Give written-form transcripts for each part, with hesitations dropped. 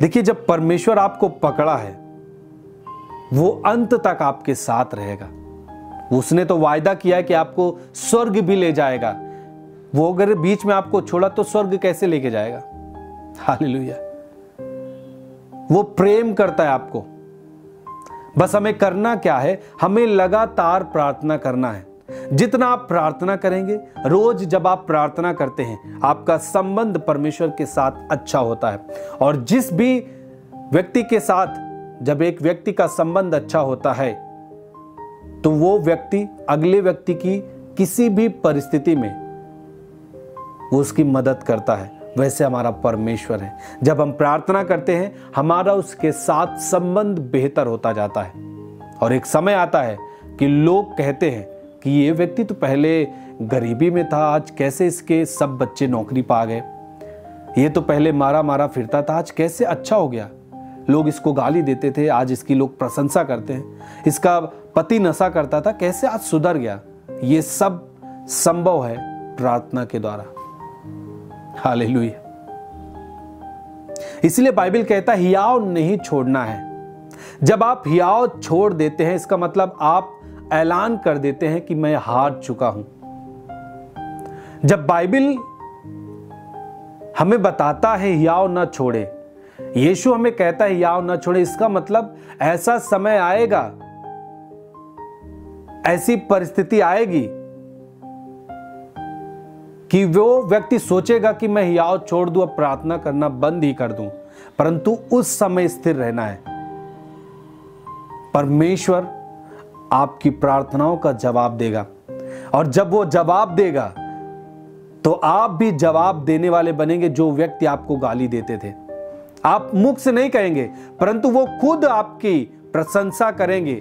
देखिए, जब परमेश्वर आपको पकड़ा है वो अंत तक आपके साथ रहेगा। उसने तो वायदा किया है कि आपको स्वर्ग भी ले जाएगा। वो अगर बीच में आपको छोड़ा तो स्वर्ग कैसे लेके जाएगा? हालेलुया। वो प्रेम करता है आपको। बस हमें करना क्या है? हमें लगातार प्रार्थना करना है। जितना आप प्रार्थना करेंगे, रोज जब आप प्रार्थना करते हैं, आपका संबंध परमेश्वर के साथ अच्छा होता है। और जिस भी व्यक्ति के साथ जब एक व्यक्ति का संबंध अच्छा होता है तो वो व्यक्ति अगले व्यक्ति की किसी भी परिस्थिति में वो उसकी मदद करता है। वैसे हमारा परमेश्वर है। जब हम प्रार्थना करते हैं, हमारा उसके साथ संबंध बेहतर होता जाता है। और एक समय आता है कि लोग कहते हैं कि ये व्यक्ति तो पहले गरीबी में था, आज कैसे इसके सब बच्चे नौकरी पा गए। ये तो पहले मारा मारा फिरता था, आज कैसे अच्छा हो गया। लोग इसको गाली देते थे, आज इसकी लोग प्रशंसा करते हैं। इसका पति नशा करता था, कैसे आज सुधर गया। ये सब संभव है प्रार्थना के द्वारा। हालेलुया। इसलिए बाइबल कहता है हियाव नहीं छोड़ना है। जब आप हियाव छोड़ देते हैं, इसका मतलब आप ऐलान कर देते हैं कि मैं हार चुका हूं। जब बाइबल हमें बताता है हियाव ना छोड़े, यीशु हमें कहता है हियाव ना छोड़े, इसका मतलब ऐसा समय आएगा, ऐसी परिस्थिति आएगी कि वो व्यक्ति सोचेगा कि मैं हियाव छोड़ दूं, अब प्रार्थना करना बंद ही कर दूं। परंतु उस समय स्थिर रहना है। परमेश्वर आपकी प्रार्थनाओं का जवाब देगा। और जब वो जवाब देगा तो आप भी जवाब देने वाले बनेंगे। जो व्यक्ति आपको गाली देते थे, आप मुख से नहीं कहेंगे, परंतु वो खुद आपकी प्रशंसा करेंगे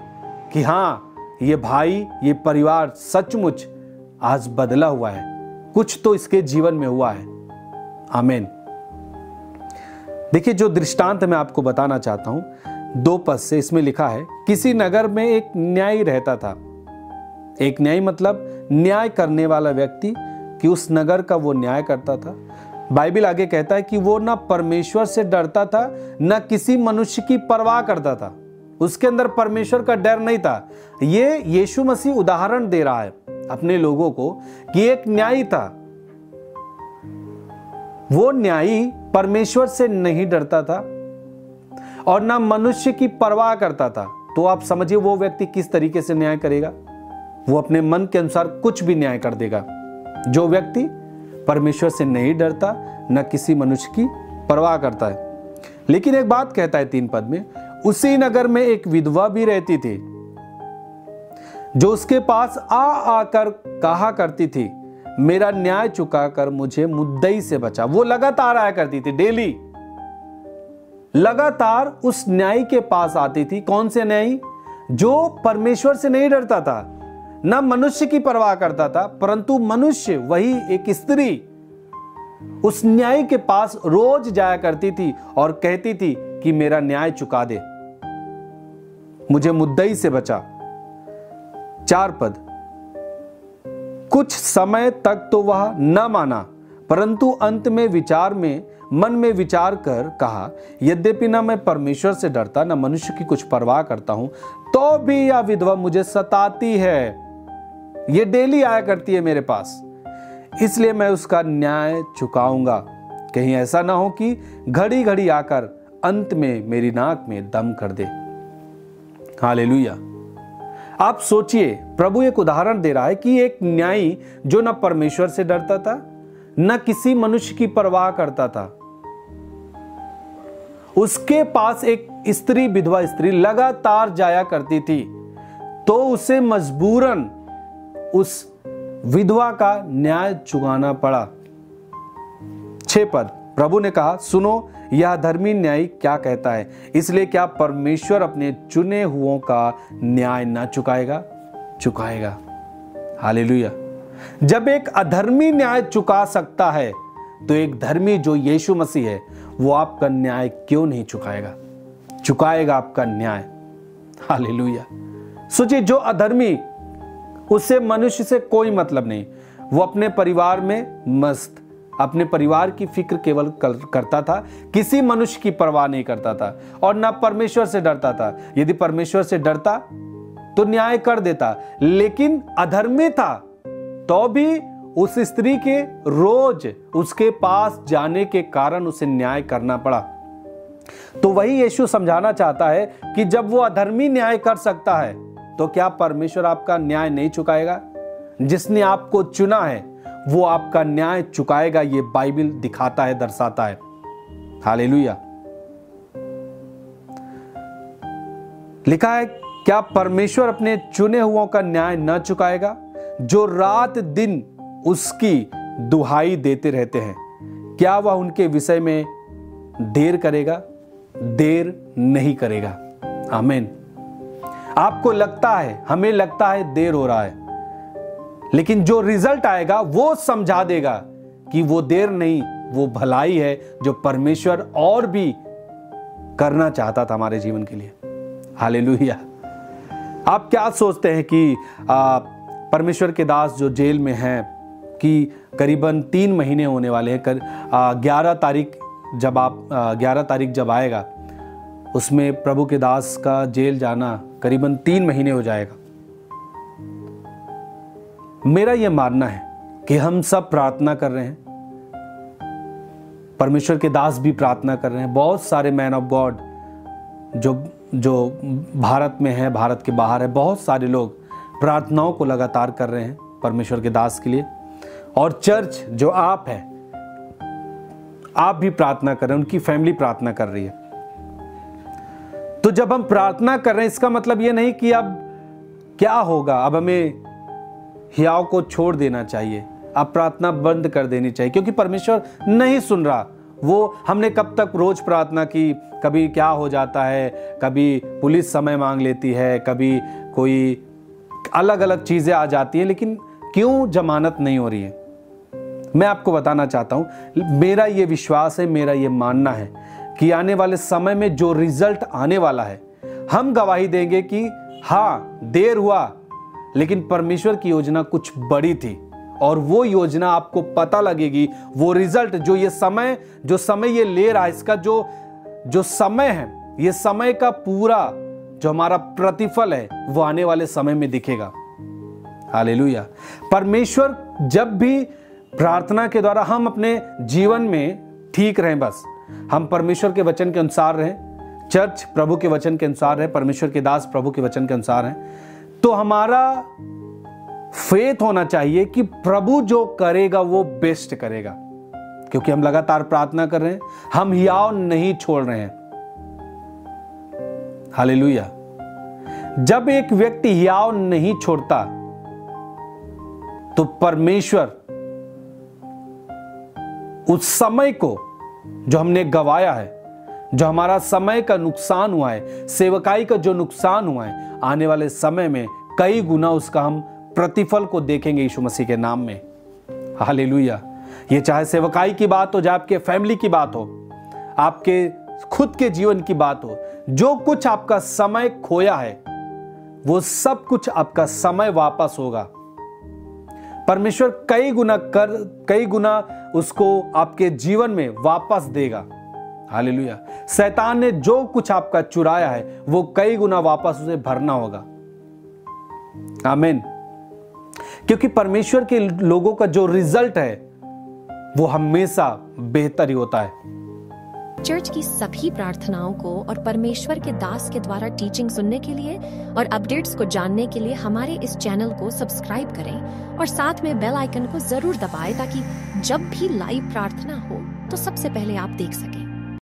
कि हां, ये भाई, ये परिवार सचमुच आज बदला हुआ है, कुछ तो इसके जीवन में हुआ है। आमीन। देखिए, जो दृष्टांत मैं आपको बताना चाहता हूं, 2 पद से इसमें लिखा है, किसी नगर में एक न्यायी रहता था। एक न्यायी मतलब न्याय करने वाला व्यक्ति, कि उस नगर का वो न्याय करता था। बाइबल आगे कहता है कि वो ना परमेश्वर से डरता था, ना किसी मनुष्य की परवाह करता था। उसके अंदर परमेश्वर का डर नहीं था। ये यीशु मसीह उदाहरण दे रहा है अपने लोगों को कि एक न्यायी था। वो न्यायी परमेश्वर से नहीं डरता था और ना मनुष्य की परवाह करता था। तो आप समझिए वो व्यक्ति किस तरीके से न्याय करेगा। वो अपने मन के अनुसार कुछ भी न्याय कर देगा। जो व्यक्ति परमेश्वर से नहीं डरता, न किसी मनुष्य की परवाह करता है। लेकिन एक बात कहता है 3 पद में, उसी नगर में एक विधवा भी रहती थी, जो उसके पास आकर कहा करती थी, मेरा न्याय चुकाकर मुझे मुद्दई से बचा। वो लगातार आया करती थी, डेली लगातार उस न्यायी के पास आती थी। कौन से न्यायी? जो परमेश्वर से नहीं डरता था, न मनुष्य की परवाह करता था, परंतु मनुष्य, वही एक स्त्री, उस न्यायी के पास रोज जाया करती थी और कहती थी कि मेरा न्याय चुका दे, मुझे मुद्दई से बचा। 4 पद, कुछ समय तक तो वह न माना, परंतु अंत में मन में विचार कर कहा, यद्यपि ना मैं परमेश्वर से डरता, ना मनुष्य की कुछ परवाह करता हूं, तो भी यह विधवा मुझे सताती है। ये डेली आया करती है मेरे पास, इसलिए मैं उसका न्याय चुकाऊंगा। कहीं ऐसा ना हो कि घड़ी घड़ी आकर अंत में मेरी नाक में दम कर दे। हालेलुया। आप सोचिए, प्रभु एक उदाहरण दे रहा है कि एक न्यायी जो न परमेश्वर से डरता था, न किसी मनुष्य की परवाह करता था, उसके पास एक स्त्री, विधवा स्त्री लगातार जाया करती थी, तो उसे मजबूरन उस विधवा का न्याय चुकाना पड़ा। 6 पद, प्रभु ने कहा, सुनो यह धर्मी न्यायी क्या कहता है, इसलिए क्या परमेश्वर अपने चुने हुओं का न्याय न चुकाएगा? चुकाएगा। हालेलुया। जब एक अधर्मी न्याय चुका सकता है, तो एक धर्मी जो यीशु मसीह है, वो आपका न्याय क्यों नहीं चुकाएगा? चुकाएगा आपका न्याय। हालेलुया। सोचिए, जो अधर्मी, उससे मनुष्य से कोई मतलब नहीं, वो अपने परिवार में मस्त, अपने परिवार की फिक्र केवल करता था, किसी मनुष्य की परवाह नहीं करता था और ना परमेश्वर से डरता था। यदि परमेश्वर से डरता तो न्याय कर देता, लेकिन अधर्मी था तो भी उस स्त्री के रोज उसके पास जाने के कारण उसे न्याय करना पड़ा। तो वही यीशु समझाना चाहता है कि जब वो अधर्मी न्याय कर सकता है तो क्या परमेश्वर आपका न्याय नहीं चुकाएगा? जिसने आपको चुना है वो आपका न्याय चुकाएगा। ये बाइबल दिखाता है, दर्शाता है। हालेलुया। लिखा है, क्या परमेश्वर अपने चुने हुओं का न्याय न चुकाएगा जो रात दिन उसकी दुहाई देते रहते हैं? क्या वह उनके विषय में देर करेगा? देर नहीं करेगा। आमीन। आपको लगता है, हमें लगता है देर हो रहा है, लेकिन जो रिजल्ट आएगा वो समझा देगा कि वो देर नहीं, वो भलाई है जो परमेश्वर और भी करना चाहता था हमारे जीवन के लिए। हालेलुया। आप क्या सोचते हैं कि परमेश्वर के दास जो जेल में हैं, कि करीबन 3 महीने होने वाले हैं, 11 तारीख जब आएगा उसमें प्रभु के दास का जेल जाना करीबन 3 महीने हो जाएगा। मेरा यह मानना है कि हम सब प्रार्थना कर रहे हैं, परमेश्वर के दास भी प्रार्थना कर रहे हैं। बहुत सारे मैन ऑफ गॉड जो भारत में है, भारत के बाहर है, बहुत सारे लोग प्रार्थनाओं को लगातार कर रहे हैं परमेश्वर के दास के लिए। और चर्च जो आप है, आप भी प्रार्थना कर रहे हैं, उनकी फैमिली प्रार्थना कर रही है। तो जब हम प्रार्थना कर रहे हैं, इसका मतलब यह नहीं कि अब क्या होगा, अब हमें हियाव को छोड़ देना चाहिए, अब प्रार्थना बंद कर देनी चाहिए, क्योंकि परमेश्वर नहीं सुन रहा। वो हमने कब तक रोज प्रार्थना की, कभी क्या हो जाता है, कभी पुलिस समय मांग लेती है, कभी कोई अलग अलग चीजें आ जाती हैं, लेकिन क्यों जमानत नहीं हो रही है? मैं आपको बताना चाहता हूं, मेरा ये विश्वास है, मेरा ये मानना है कि आने वाले समय में जो रिजल्ट आने वाला है, हम गवाही देंगे कि हाँ, देर हुआ, लेकिन परमेश्वर की योजना कुछ बड़ी थी और वो योजना आपको पता लगेगी। वो रिजल्ट जो समय ये ले रहा है, इसका जो समय है, ये समय का पूरा जो हमारा प्रतिफल है वो आने वाले समय में दिखेगा। हालेलुया। परमेश्वर जब भी प्रार्थना के द्वारा हम अपने जीवन में ठीक रहें, बस हम परमेश्वर के वचन के अनुसार रहें, चर्च प्रभु के वचन के अनुसार है, परमेश्वर के दास प्रभु के वचन के अनुसार हैं, तो हमारा फेथ होना चाहिए कि प्रभु जो करेगा वो बेस्ट करेगा, क्योंकि हम लगातार प्रार्थना कर रहे हैं, हम हियाव नहीं छोड़ रहे हैं। हालेलुया। जब एक व्यक्ति हियाव नहीं छोड़ता तो परमेश्वर उस समय को जो हमने गवाया है, जो हमारा समय का नुकसान हुआ है, सेवकाई का जो नुकसान हुआ है, आने वाले समय में कई गुना उसका हम प्रतिफल को देखेंगे यीशु मसीह के नाम में। हालेलुया। ये चाहे सेवकाई की बात हो, चाहे आपके फैमिली की बात हो, आपके खुद के जीवन की बात हो, जो कुछ आपका समय खोया है वो सब कुछ आपका समय वापस होगा। परमेश्वर कई गुना उसको आपके जीवन में वापस देगा। हालेलुया। शैतान ने जो कुछ आपका चुराया है वो कई गुना वापस उसे भरना होगा। आमीन। क्योंकि परमेश्वर के लोगों का जो रिजल्ट है वो हमेशा बेहतर ही होता है। चर्च की सभी प्रार्थनाओं को और परमेश्वर के दास के द्वारा टीचिंग सुनने के लिए और अपडेट्स को जानने के लिए हमारे इस चैनल को सब्सक्राइब करें और साथ में बेल आइकन को जरूर दबाएं, ताकि जब भी लाइव प्रार्थना हो तो सबसे पहले आप देख सकें।